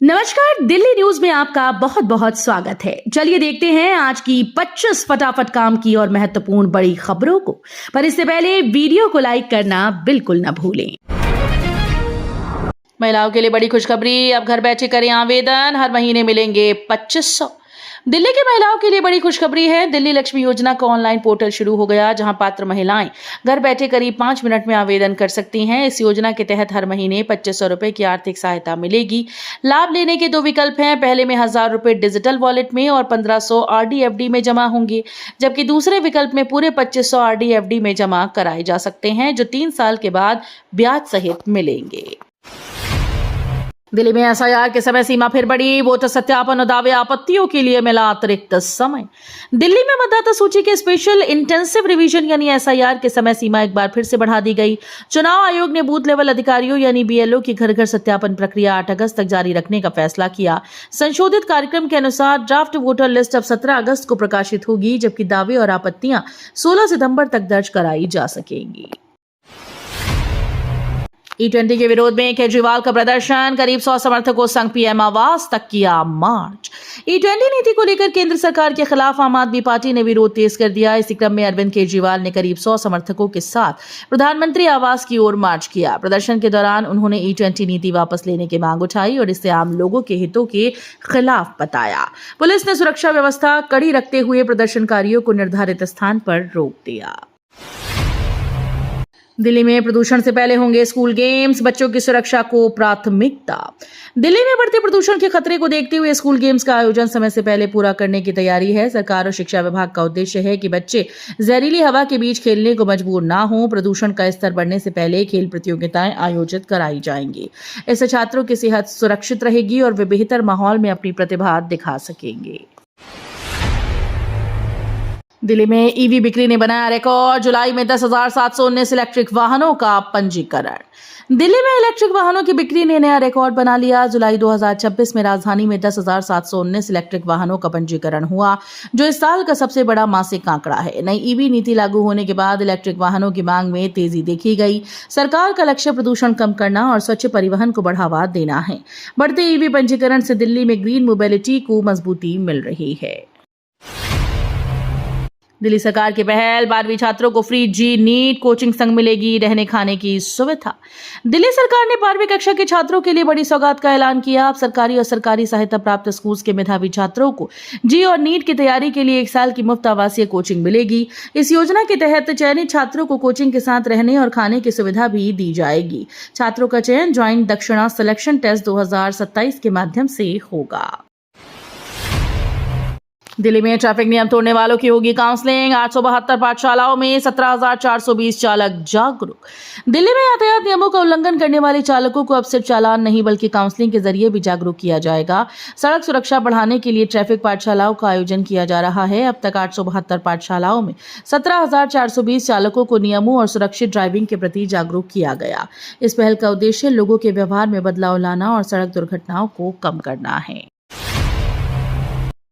नमस्कार, दिल्ली न्यूज में आपका बहुत बहुत स्वागत है। चलिए देखते हैं आज की 25 फटाफट काम की और महत्वपूर्ण बड़ी खबरों को। पर इससे पहले वीडियो को लाइक करना बिल्कुल न भूलें। महिलाओं के लिए बड़ी खुशखबरी, अब घर बैठे करें आवेदन, हर महीने मिलेंगे 2500। दिल्ली की महिलाओं के लिए बड़ी खुशखबरी है। दिल्ली लक्ष्मी योजना का ऑनलाइन पोर्टल शुरू हो गया, जहां पात्र महिलाएं घर बैठे करीब 5 मिनट में आवेदन कर सकती हैं। इस योजना के तहत हर महीने 2500 रुपए की आर्थिक सहायता मिलेगी। लाभ लेने के 2 विकल्प हैं। पहले में 1000 रुपए डिजिटल वॉलेट में और 1500 RD/FD में जमा होंगे, जबकि दूसरे विकल्प में पूरे 2500 RD/FD में जमा कराए जा सकते हैं, जो 3 साल के बाद ब्याज सहित मिलेंगे। दिल्ली में SIR के समय सीमा फिर बढ़ी, वोटर सत्यापन और दावे आपत्तियों के लिए मिला अतिरिक्त समय। दिल्ली में मतदाता सूची के स्पेशल इंटेंसिव रिवीजन यानी SIR के समय सीमा एक बार फिर से बढ़ा दी गई। चुनाव आयोग ने बूथ लेवल अधिकारियों यानी BLO की घर घर सत्यापन प्रक्रिया 8 अगस्त तक जारी रखने का फैसला किया। संशोधित कार्यक्रम के अनुसार ड्राफ्ट वोटर लिस्ट अब 17 अगस्त को प्रकाशित होगी, जबकि दावे और आपत्तियां 16 सितंबर तक दर्ज कराई जा सकेंगी। E20 के विरोध में केजरीवाल का प्रदर्शन, करीब 100 समर्थकों संग PM आवास तक किया मार्च। E20 नीति को लेकर केंद्र सरकार के खिलाफ आम आदमी पार्टी ने विरोध तेज कर दिया। इसी क्रम में अरविंद केजरीवाल ने करीब 100 समर्थकों के साथ प्रधानमंत्री आवास की ओर मार्च किया। प्रदर्शन के दौरान उन्होंने E20 नीति वापस लेने की मांग उठाई और इसे आम लोगों के हितों के खिलाफ बताया। पुलिस ने सुरक्षा व्यवस्था कड़ी रखते हुए प्रदर्शनकारियों को निर्धारित स्थान पर रोक दिया। दिल्ली में प्रदूषण से पहले होंगे स्कूल गेम्स, बच्चों की सुरक्षा को प्राथमिकता। दिल्ली में बढ़ते प्रदूषण के खतरे को देखते हुए स्कूल गेम्स का आयोजन समय से पहले पूरा करने की तैयारी है। सरकार और शिक्षा विभाग का उद्देश्य है कि बच्चे जहरीली हवा के बीच खेलने को मजबूर ना हो। प्रदूषण का स्तर बढ़ने से पहले खेल प्रतियोगिताएं आयोजित कराई जाएंगी। इससे छात्रों की सेहत सुरक्षित रहेगी और वे बेहतर माहौल में अपनी प्रतिभा दिखा सकेंगे। दिल्ली में EV बिक्री ने बनाया रिकॉर्ड, जुलाई में 10,719 इलेक्ट्रिक वाहनों का पंजीकरण। दिल्ली में इलेक्ट्रिक वाहनों की बिक्री ने नया रिकॉर्ड बना लिया। जुलाई 2026 में राजधानी में 10,719 इलेक्ट्रिक वाहनों का पंजीकरण हुआ, जो इस साल का सबसे बड़ा मासिक आंकड़ा है। नई EV नीति लागू होने के बाद इलेक्ट्रिक वाहनों की मांग में तेजी देखी गई। सरकार का लक्ष्य प्रदूषण कम करना और स्वच्छ परिवहन को बढ़ावा देना है। बढ़ते EV पंजीकरण से दिल्ली में ग्रीन मोबिलिटी को मजबूती मिल रही है। दिल्ली सरकार की पहल, 12वीं छात्रों को फ्री GNEET कोचिंग संग मिलेगी रहने खाने की सुविधा। दिल्ली सरकार ने 12वीं कक्षा के छात्रों के लिए बड़ी सौगात का ऐलान किया। अब सरकारी और सरकारी सहायता प्राप्त स्कूल के मेधावी छात्रों को जी और नीट की तैयारी के लिए 1 साल की मुफ्त आवासीय कोचिंग मिलेगी। इस योजना के तहत चयनित छात्रों को कोचिंग के साथ रहने और खाने की सुविधा भी दी जाएगी। छात्रों का चयन ज्वाइंट दक्षिणा सिलेक्शन टेस्ट 2027 के माध्यम से होगा। दिल्ली में ट्रैफिक नियम तोड़ने वालों की होगी काउंसलिंग। 872 पाठशालाओं में 17,420 चालक जागरूक। दिल्ली में यातायात नियमों का उल्लंघन करने वाले चालकों को अब सिर्फ चालान नहीं बल्कि काउंसलिंग के जरिए भी जागरूक किया जाएगा। सड़क सुरक्षा बढ़ाने के लिए ट्रैफिक पाठशालाओं का आयोजन किया जा रहा है। अब तक 872 पाठशालाओं में 17,420 चालकों को नियमों और सुरक्षित ड्राइविंग के प्रति जागरूक किया गया। इस पहल का उद्देश्य लोगों के व्यवहार में बदलाव लाना और सड़क दुर्घटनाओं को कम करना है।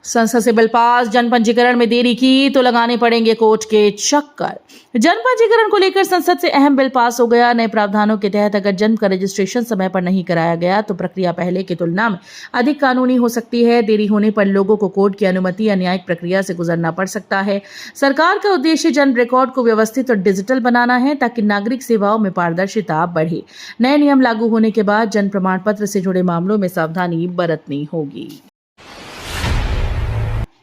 संसद से बिल पास, जन पंजीकरण में देरी की तो लगाने पड़ेंगे कोर्ट के चक्कर। जन पंजीकरण को लेकर संसद से अहम बिल पास हो गया। नए प्रावधानों के तहत अगर जन्म का रजिस्ट्रेशन समय पर नहीं कराया गया तो प्रक्रिया पहले की तुलना में अधिक कानूनी हो सकती है। देरी होने पर लोगों को कोर्ट की अनुमति या न्यायिक प्रक्रिया से गुजरना पड़ सकता है। सरकार का उद्देश्य जन रिकॉर्ड को व्यवस्थित और डिजिटल बनाना है, ताकि नागरिक सेवाओं में पारदर्शिता बढ़े। नए नियम लागू होने के बाद जन प्रमाण पत्र से जुड़े मामलों में सावधानी बरतनी होगी।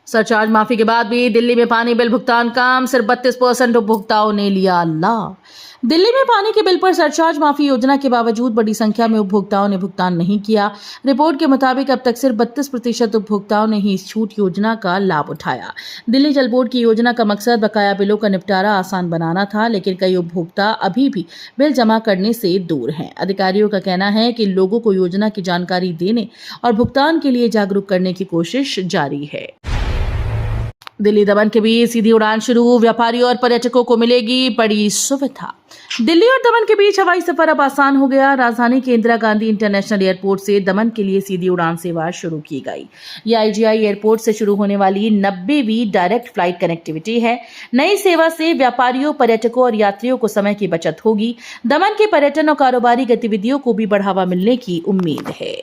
सरचार्ज माफी के बाद भी दिल्ली में पानी बिल भुगतान कम, सिर्फ 32% उपभोक्ताओं ने लिया लाभ। दिल्ली में पानी के बिल पर सरचार्ज माफी योजना के बावजूद बड़ी संख्या में उपभोक्ताओं ने भुगतान नहीं किया। रिपोर्ट के मुताबिक अब तक सिर्फ 32% उपभोक्ताओं ने ही इस छूट योजना का लाभ उठाया। दिल्ली जल बोर्ड की योजना का मकसद बकाया बिलों का निपटारा आसान बनाना था, लेकिन कई उपभोक्ता अभी भी बिल जमा करने से दूर हैं। अधिकारियों का कहना है कि लोगों को योजना की जानकारी देने और भुगतान के लिए जागरूक करने की कोशिश जारी है। दिल्ली दमन के बीच सीधी उड़ान शुरू, व्यापारियों और पर्यटकों को मिलेगी बड़ी सुविधा। दिल्ली और दमन के बीच हवाई सफर अब आसान हो गया। राजधानी के इंदिरा गांधी इंटरनेशनल एयरपोर्ट से दमन के लिए सीधी उड़ान सेवा शुरू की गई। यह IGI एयरपोर्ट से शुरू होने वाली 90वीं डायरेक्ट फ्लाइट कनेक्टिविटी है। नई सेवा से व्यापारियों, पर्यटकों और यात्रियों को समय की बचत होगी। दमन के पर्यटन और कारोबारी गतिविधियों को भी बढ़ावा मिलने की उम्मीद है।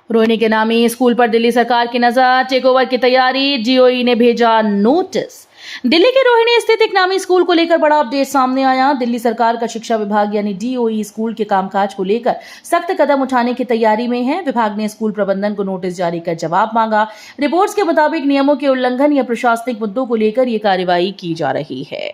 रोहिणी के नामी स्कूल पर दिल्ली सरकार की नजर, टेकओवर की तैयारी, जीओई ने भेजा नोटिस। दिल्ली के रोहिणी स्थित एक नामी स्कूल को लेकर बड़ा अपडेट सामने आया। दिल्ली सरकार का शिक्षा विभाग यानी डीओई स्कूल के कामकाज को लेकर सख्त कदम उठाने की तैयारी में है। विभाग ने स्कूल प्रबंधन को नोटिस जारी कर जवाब मांगा। रिपोर्ट्स के मुताबिक नियमों के उल्लंघन या प्रशासनिक मुद्दों को लेकर ये कार्रवाई की जा रही है।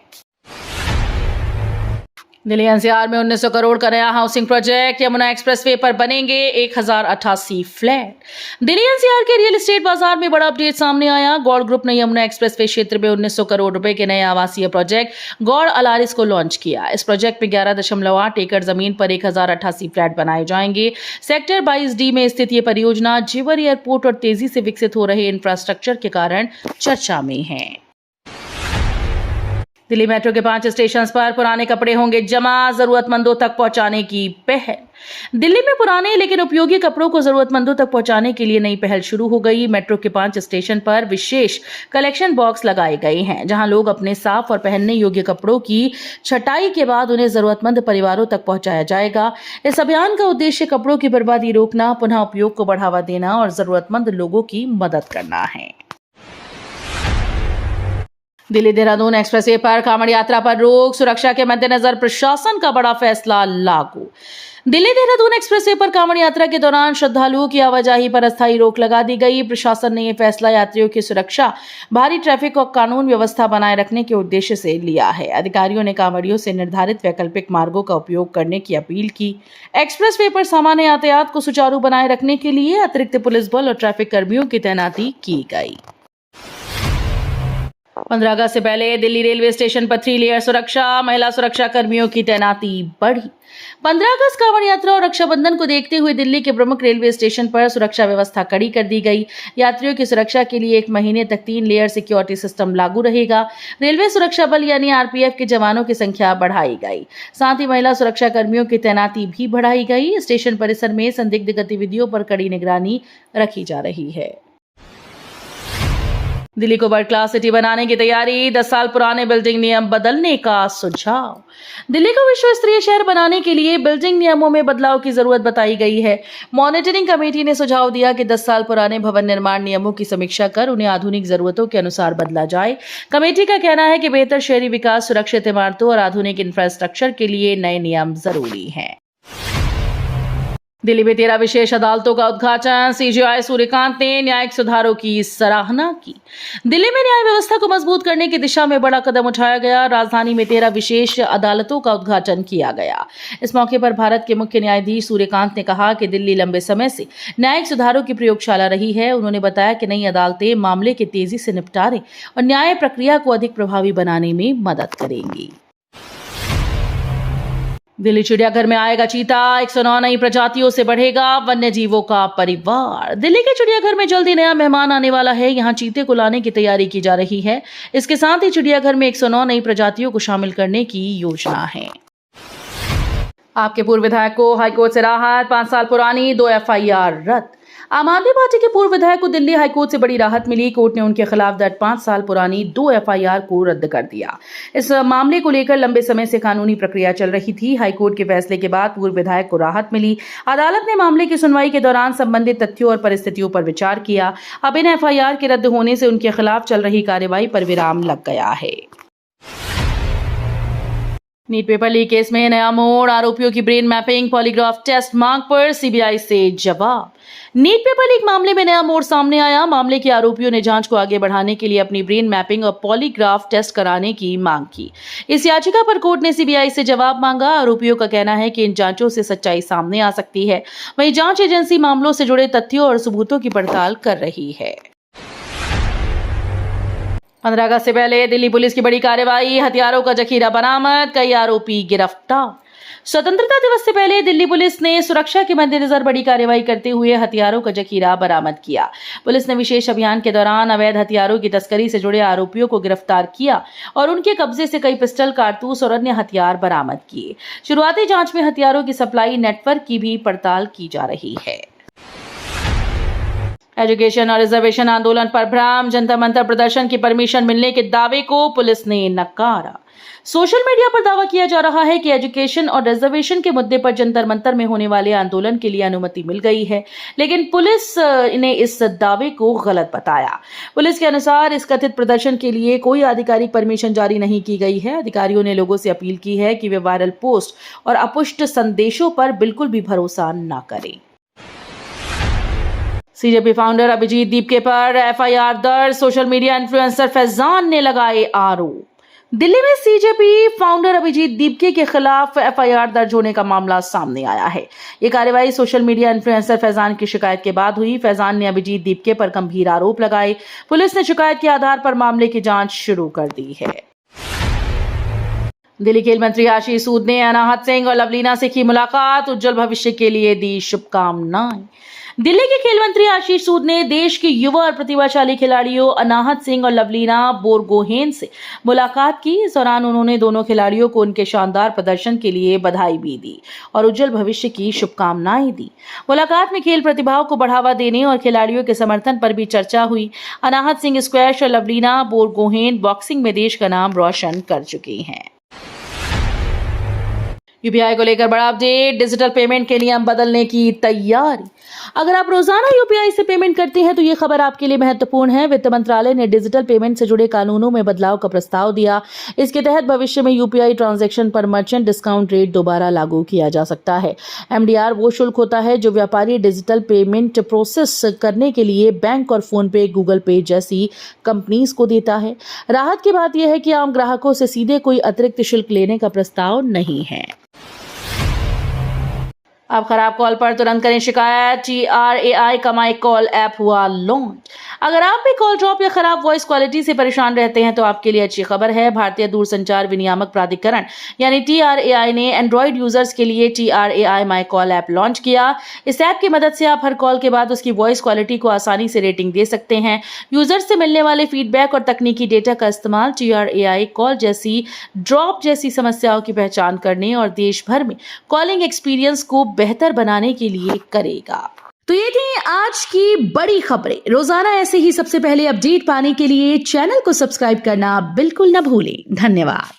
दिल्ली एनसीआर में 1900 करोड़ का नया हाउसिंग प्रोजेक्ट, यमुना एक्सप्रेसवे पर बनेंगे 1088 फ्लैट। दिल्ली एनसीआर के रियल एस्टेट बाजार में बड़ा अपडेट सामने आया। गौड़ ग्रुप ने यमुना एक्सप्रेसवे क्षेत्र में 1900 करोड़ रुपए के नए आवासीय प्रोजेक्ट गौड़ अलारिस को लॉन्च किया। इस प्रोजेक्ट में 11.8 एकड़ जमीन पर 1088 फ्लैट बनाए जाएंगे। सेक्टर 22D में स्थित ये परियोजना जेवर एयरपोर्ट और तेजी से विकसित हो रहे इंफ्रास्ट्रक्चर के कारण चर्चा में है। दिल्ली मेट्रो के 5 स्टेशन पर पुराने कपड़े होंगे जमा, जरूरतमंदों तक पहुंचाने की पहल। दिल्ली में पुराने लेकिन उपयोगी कपड़ों को जरूरतमंदों तक पहुंचाने के लिए नई पहल शुरू हो गई। मेट्रो के 5 स्टेशन पर विशेष कलेक्शन बॉक्स लगाए गए हैं, जहां लोग अपने साफ और पहनने योग्य कपड़ों की छटाई के बाद उन्हें जरूरतमंद परिवारों तक पहुंचाया जाएगा। इस अभियान का उद्देश्य कपड़ों की बर्बादी रोकना, पुनः उपयोग को बढ़ावा देना और जरूरतमंद लोगों की मदद करना है। दिल्ली देहरादून एक्सप्रेसवे पर कांवड़ यात्रा पर रोक, सुरक्षा के मद्देनजर प्रशासन का बड़ा फैसला लागू। दिल्ली देहरादून एक्सप्रेसवे पर कांवड़ यात्रा के दौरान श्रद्धालुओं की आवाजाही पर अस्थायी रोक लगा दी गई। प्रशासन ने यह फैसला यात्रियों की सुरक्षा, भारी ट्रैफिक और कानून व्यवस्था बनाए रखने के उद्देश्य से लिया है। अधिकारियों ने कांवड़ियों से निर्धारित वैकल्पिक मार्गों का उपयोग करने की अपील की। एक्सप्रेसवे पर सामान्य यातायात को सुचारू बनाए रखने के लिए अतिरिक्त पुलिस बल और ट्रैफिक कर्मियों की तैनाती की गई। 15 अगस्त से पहले दिल्ली रेलवे स्टेशन पर 3 लेयर सुरक्षा, महिला सुरक्षा कर्मियों की तैनाती बढ़ी। 15 अगस्त कांवड़ यात्रा और रक्षाबंधन को देखते हुए दिल्ली के प्रमुख रेलवे स्टेशन पर सुरक्षा व्यवस्था कड़ी कर दी गई। यात्रियों की सुरक्षा के लिए 1 महीने तक 3 लेयर सिक्योरिटी सिस्टम लागू रहेगा। रेलवे सुरक्षा बल यानी आरपीएफ के जवानों की संख्या बढ़ाई गई। साथ ही महिला सुरक्षा कर्मियों की तैनाती भी बढ़ाई गई। स्टेशन परिसर में संदिग्ध गतिविधियों पर कड़ी निगरानी रखी जा रही है। दिल्ली को वर्ल्ड क्लास सिटी बनाने की तैयारी, 10 साल पुराने बिल्डिंग नियम बदलने का सुझाव। दिल्ली को विश्व स्तरीय शहर बनाने के लिए बिल्डिंग नियमों में बदलाव की जरूरत बताई गई है। मॉनिटरिंग कमेटी ने सुझाव दिया कि 10 साल पुराने भवन निर्माण नियमों की समीक्षा कर उन्हें आधुनिक जरूरतों के अनुसार बदला जाए। कमेटी का कहना है कि बेहतर शहरी विकास, सुरक्षित इमारतों और आधुनिक इंफ्रास्ट्रक्चर के लिए नए नियम जरूरी हैं। दिल्ली में 13 विशेष अदालतों का उद्घाटन, सीजेआई सूर्यकांत ने न्यायिक सुधारों की सराहना की। दिल्ली में न्याय व्यवस्था को मजबूत करने की दिशा में बड़ा कदम उठाया गया। राजधानी में 13 विशेष अदालतों का उद्घाटन किया गया। इस मौके पर भारत के मुख्य न्यायाधीश सूर्यकांत ने कहा कि दिल्ली लंबे समय से न्यायिक सुधारों की प्रयोगशाला रही है। उन्होंने बताया कि नई अदालतें मामले के तेजी से निपटारे और न्याय प्रक्रिया को अधिक प्रभावी बनाने में मदद करेंगी। दिल्ली चिड़ियाघर में आएगा चीता, 109 नई प्रजातियों से बढ़ेगा वन्य जीवों का परिवार। दिल्ली के चिड़ियाघर में जल्दी नया मेहमान आने वाला है। यहां चीते को लाने की तैयारी की जा रही है। इसके साथ ही चिड़ियाघर में 109 नई प्रजातियों को शामिल करने की योजना है। आपके पूर्व विधायक को हाईकोर्ट से राहत, 5 साल पुरानी 2 एफआईआर रद्द। आम आदमी पार्टी के पूर्व विधायक को दिल्ली हाईकोर्ट से बड़ी राहत मिली। कोर्ट ने उनके खिलाफ दर्ज 5 साल पुरानी 2 एफआईआर को रद्द कर दिया। इस मामले को लेकर लंबे समय से कानूनी प्रक्रिया चल रही थी। हाईकोर्ट के फैसले के बाद पूर्व विधायक को राहत मिली। अदालत ने मामले की सुनवाई के दौरान संबंधित तथ्यों और परिस्थितियों पर विचार किया। अब इन एफआईआर के रद्द होने से उनके खिलाफ चल रही कार्रवाई पर विराम लग गया है। नीट पेपर लीक केस में नया मोड़, आरोपियों की ब्रेन मैपिंग, पॉलीग्राफ टेस्ट मांग पर सीबीआई से जवाब। नीट पेपर लीक मामले में नया मोड़ सामने आया। मामले के आरोपियों ने जांच को आगे बढ़ाने के लिए अपनी ब्रेन मैपिंग और पॉलीग्राफ टेस्ट कराने की मांग की। इस याचिका पर कोर्ट ने सीबीआई से जवाब मांगा। आरोपियों का कहना है कि इन जांचों से सच्चाई सामने आ सकती है। वहीं जांच एजेंसी मामलों से जुड़े तथ्यों और सबूतों की पड़ताल कर रही है। 15 अगस्त से पहले दिल्ली पुलिस की बड़ी कार्रवाई, हथियारों का जखीरा बरामद, कई आरोपी गिरफ्तार। स्वतंत्रता दिवस से पहले दिल्ली पुलिस ने सुरक्षा के मद्देनजर बड़ी कार्रवाई करते हुए हथियारों का जखीरा बरामद किया। पुलिस ने विशेष अभियान के दौरान अवैध हथियारों की तस्करी से जुड़े आरोपियों को गिरफ्तार किया और उनके कब्जे से कई पिस्टल, कारतूस और अन्य हथियार बरामद किए। शुरुआती जांच में हथियारों की सप्लाई नेटवर्क की भी पड़ताल की जा रही है। एजुकेशन और रिजर्वेशन आंदोलन पर भ्रम, जंतर मंतर प्रदर्शन की परमिशन मिलने के दावे को पुलिस ने नकारा। सोशल मीडिया पर दावा किया जा रहा है कि एजुकेशन और रिजर्वेशन के मुद्दे पर जंतर मंतर में होने वाले आंदोलन के लिए अनुमति मिल गई है, लेकिन पुलिस ने इस दावे को गलत बताया। पुलिस के अनुसार इस कथित प्रदर्शन के लिए कोई आधिकारिक परमिशन जारी नहीं की गई है। अधिकारियों ने लोगों से अपील की है कि वे वायरल पोस्ट और अपुष्ट संदेशों पर बिल्कुल भी भरोसा न करें। सीजेपी फाउंडर अभिजीत दीपके पर एफआईआर दर्ज, सोशल मीडिया इन्फ्लुएंसर फैजान ने लगाए आरोप। दिल्ली में सीजेपी फाउंडर अभिजीत दीपके के खिलाफ एफआईआर दर्ज होने का मामला सामने आया है। ये कार्रवाई सोशल मीडिया इन्फ्लुएंसर फैजान की शिकायत के बाद हुई। फैजान ने अभिजीत दीपके पर गंभीर आरोप लगाए। पुलिस ने शिकायत के आधार पर मामले की जांच शुरू कर दी है। दिल्ली खेल मंत्री आशीष सूद ने अनाहत सिंह और लवलीना से की मुलाकात, उज्जवल भविष्य के लिए दी शुभकामनाएं। दिल्ली के खेल मंत्री आशीष सूद ने देश के युवा और प्रतिभाशाली खिलाड़ियों अनाहत सिंह और लवलीना बोरगोहेन से मुलाकात की। इस दौरान उन्होंने दोनों खिलाड़ियों को उनके शानदार प्रदर्शन के लिए बधाई भी दी और उज्जवल भविष्य की शुभकामनाएं दी। मुलाकात में खेल प्रतिभाओं को बढ़ावा देने और खिलाड़ियों के समर्थन पर भी चर्चा हुई। अनाहत सिंह स्क्वैश और लवलीना बोरगोहेन बॉक्सिंग में देश का नाम रोशन कर चुकी हैं। यूपीआई को लेकर बड़ा अपडेट, डिजिटल पेमेंट के नियम बदलने की तैयारी। अगर आप रोजाना यूपीआई से पेमेंट करते हैं तो ये खबर आपके लिए महत्वपूर्ण है। वित्त मंत्रालय ने डिजिटल पेमेंट से जुड़े कानूनों में बदलाव का प्रस्ताव दिया। इसके तहत भविष्य में यूपीआई ट्रांजैक्शन पर मर्चेंट डिस्काउंट रेट दोबारा लागू किया जा सकता है। एमडीआर वो शुल्क होता है जो व्यापारी डिजिटल पेमेंट प्रोसेस करने के लिए बैंक और फोन पे, गूगल पे जैसी कंपनीज को देता है। राहत की बात यह है कि आम ग्राहकों से सीधे कोई अतिरिक्त शुल्क लेने का प्रस्ताव नहीं है। अब खराब कॉल पर तुरंत करें शिकायत। TRAI का माई कॉल ऐप हुआ लॉन्च। अगर आप भी कॉल ड्रॉप या खराब वॉइस क्वालिटी से परेशान रहते हैं तो आपके लिए अच्छी खबर है। भारतीय दूरसंचार विनियामक प्राधिकरण यानी TRAI ने एंड्रॉइड यूजर्स के लिए TRAI my call app launch किया। इस ऐप की मदद से आप हर कॉल के बाद उसकी वॉइस क्वालिटी को आसानी से रेटिंग दे सकते हैं। यूजर्स से मिलने वाले फीडबैक और तकनीकी डेटा का इस्तेमाल TRAI कॉल जैसी ड्रॉप जैसी समस्याओं की पहचान करने और देश भर में कॉलिंग एक्सपीरियंस को बेहतर बनाने के लिए करेगा। तो ये थी आज की बड़ी खबरें। रोजाना ऐसे ही सबसे पहले अपडेट पाने के लिए चैनल को सब्सक्राइब करना बिल्कुल न भूलें। धन्यवाद।